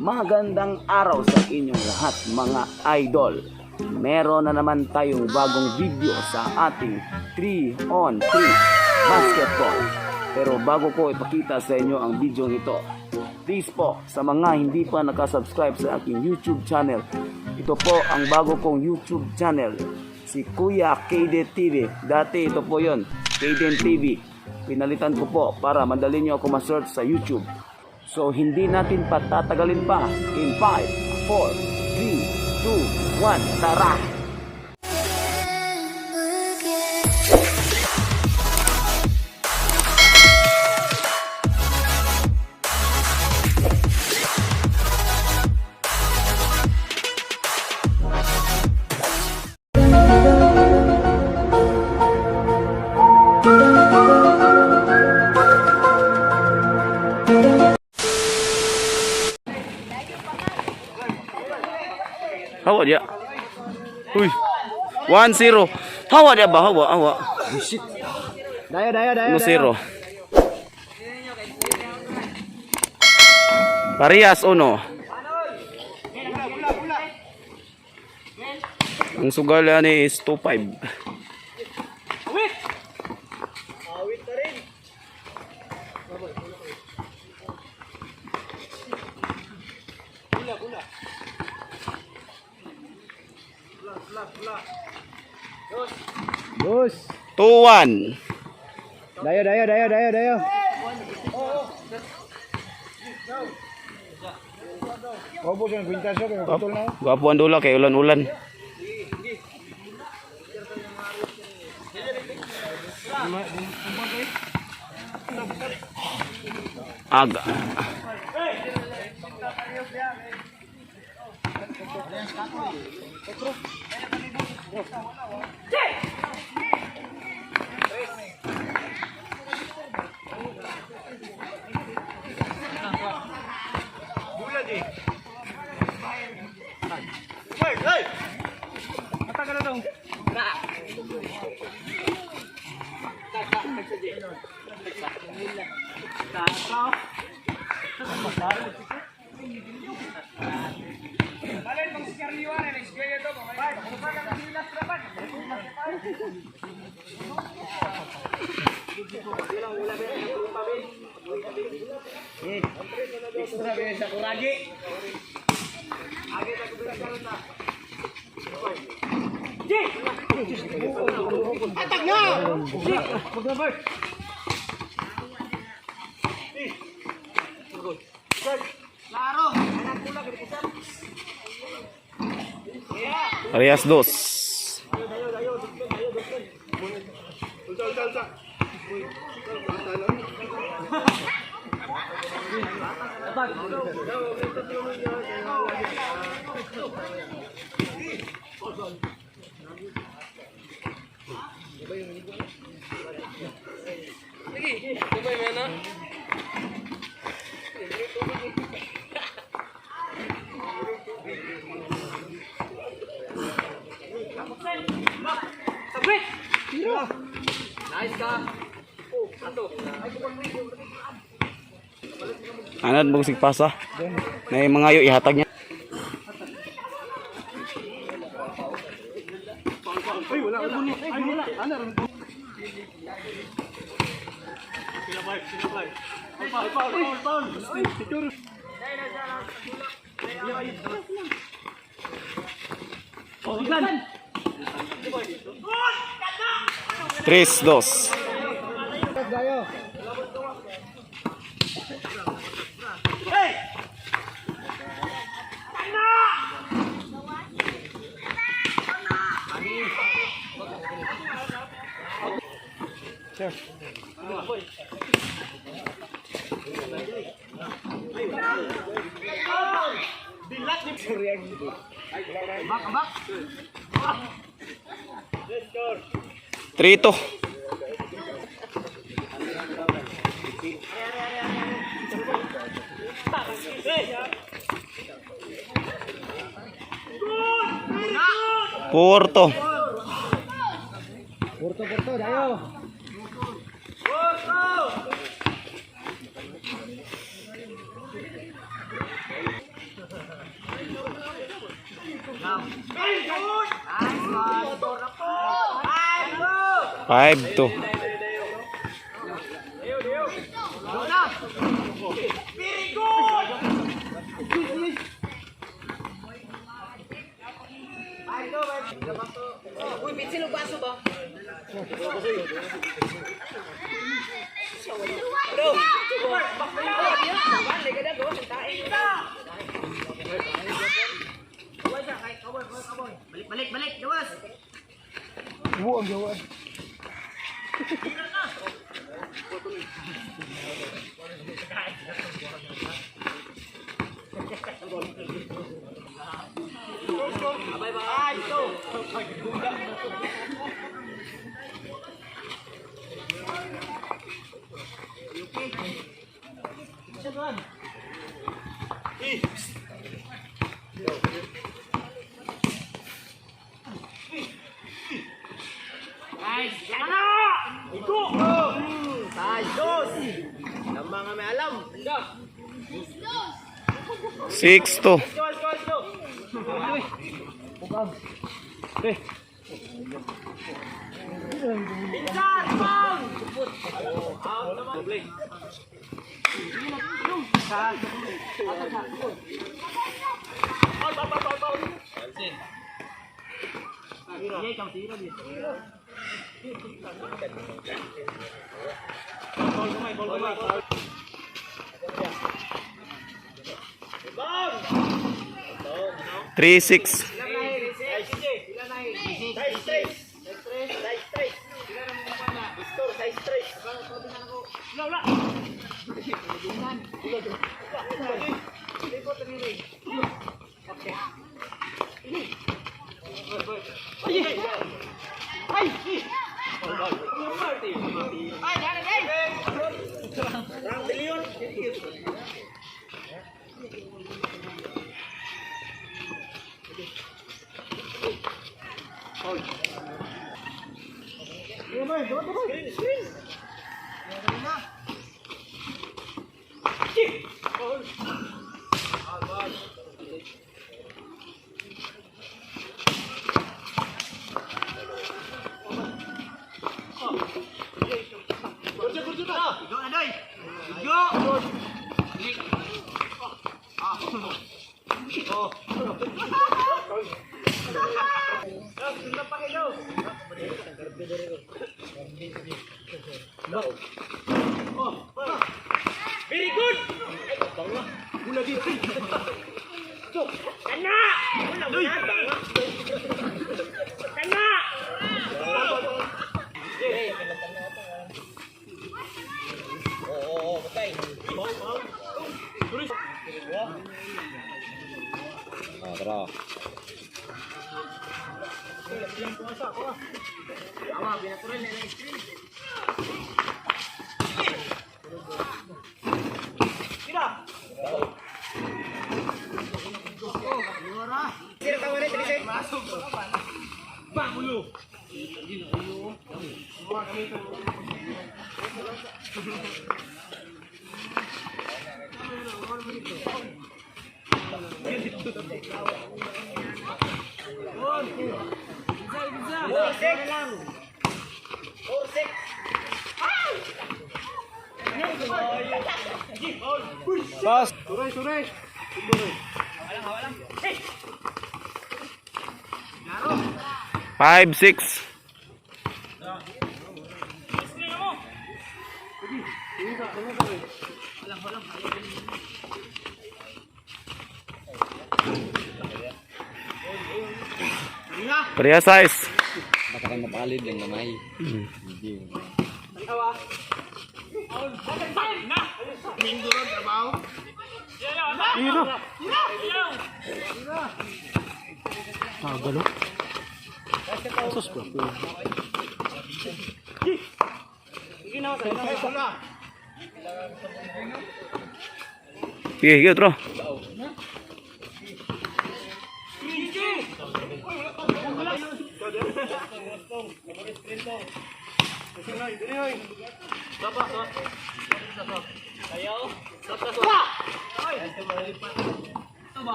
Magandang araw sa inyong lahat mga idol. Meron na naman tayong bagong video sa ating 3-on-3 basketball. Pero bago ko ipakita sa inyo ang video ito, please po sa mga hindi pa nakasubscribe sa aking YouTube channel, ito po ang bago kong YouTube channel, si Kuya Kayden TV. Dati ito po yon, Kayden TV. Pinalitan ko po para madali nyo ako ma-search sa YouTube. So hindi natin patatagalin pa. In 5, 4, 3, 2, 1, tara! Hawa dia. Uy. 1-0. Hawa dia ba? Hawa. Shit. Dayo. 1-0. Parehas uno. Ang sugalan is 2-5. Awit pa rin. Pula. Dos. 2-1. Dayo. Opo siya, kwintasyo, kaya putol na. Gwapo ang dula kay ulan-ulan. Aga. Parehas dos. Anad mo sig pasa. Na yung mga yo ihatag niya. Ay, wala. Foul. 3-2. Dayo. Sir. Bilat ni Surian. Bak. 3-2. Porto. Porto, dayo. Five to. Uy, bitsin ang baso ba? Balik, gawas. Buang jawa. Six to. Three six. Pass. Suray. Five six. Pareha size. Baka kayo mapalid lang namay. Sige, otro.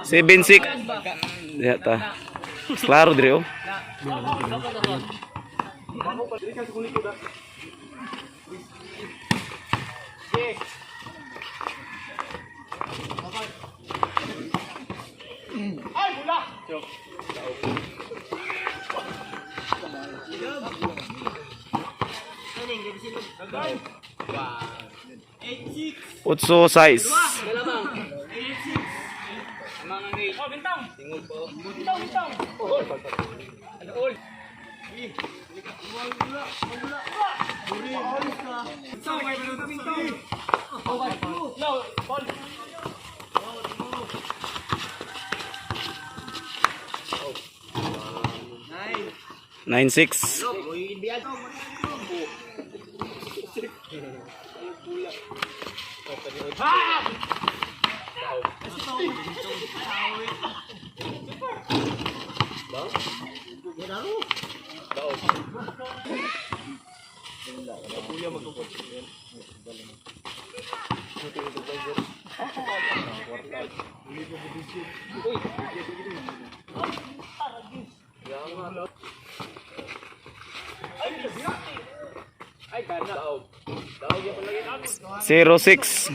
Seven six. Diha ta. Klaro dire oh. Utso size. Nine six. Zero six.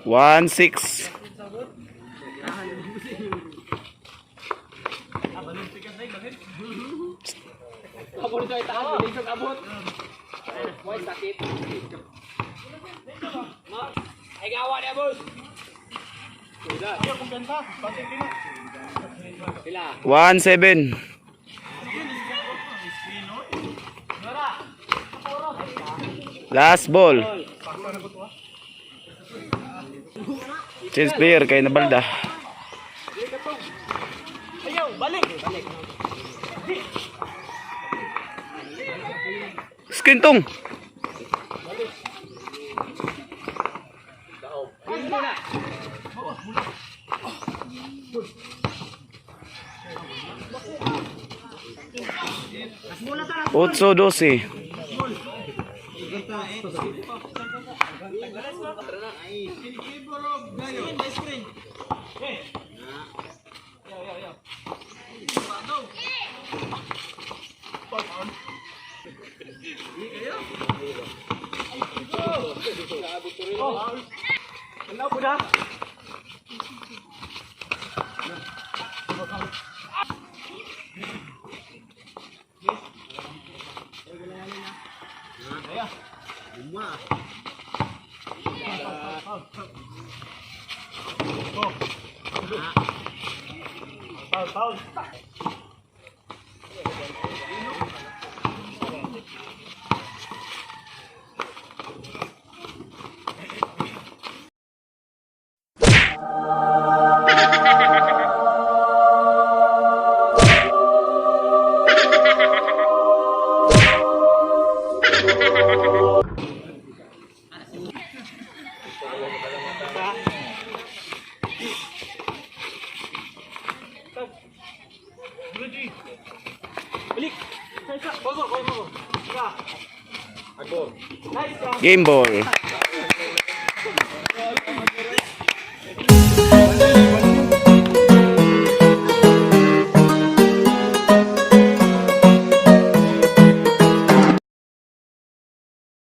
One six. Ay gawa niya, boss. One seven. Last ball. Change player kay Nabalda. Skintong. Otso 12. Game ball.